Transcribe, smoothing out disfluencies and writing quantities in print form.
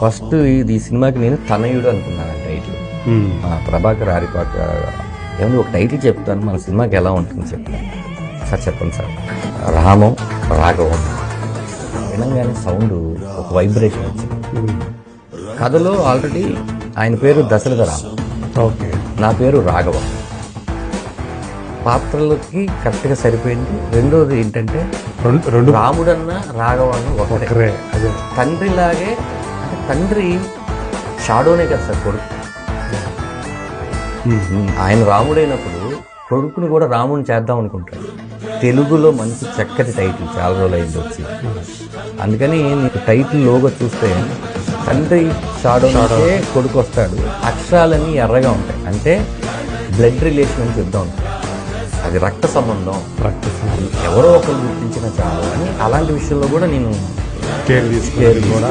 First ఈ సినిమాకి నేను తనయుడు అనుకున్నాను టైటిల్. ప్రభాకర్ ఆరిపాక ఏమన్నా ఒక టైటిల్ చెప్తాను, మన సినిమాకి ఎలా ఉంటుంది చెప్తాను సార్. చెప్పండి సార్. రామం రాఘవం వినంగానే సౌండ్ ఒక వైబ్రేషన్ వచ్చింది. కథలో ఆల్రెడీ ఆయన పేరు దశరథ రామ, ఓకే, నా పేరు రాఘవ. పాత్రలకి కరెక్ట్గా సరిపోయింది. రెండోది ఏంటంటే రెండు రాముడన్న రాఘవన్న ఒకరే. అదే తండ్రిలాగే, అంటే తండ్రి షాడోనే కదా సార్ కొడుకు. ఆయన రాముడైనప్పుడు కొడుకుని కూడా రాముని చేద్దాం అనుకుంటాడు. తెలుగులో మంచి చక్కటి టైటిల్, చాలా రోజులు అయింది వచ్చి. అందుకని నీకు టైటిల్ లోగో చూస్తే తండ్రి షాడోనే కొడుకు వస్తాడు. అక్షరాలన్నీ ఎర్రగా ఉంటాయి, అంటే బ్లడ్ రిలేషన్ అని చెప్తా ఉంటాయి. అది రక్త సంబంధం, ఎవరో ఒకరు గుర్తించిన చాలు అని. అలాంటి విషయంలో కూడా నేను కేర్ కూడా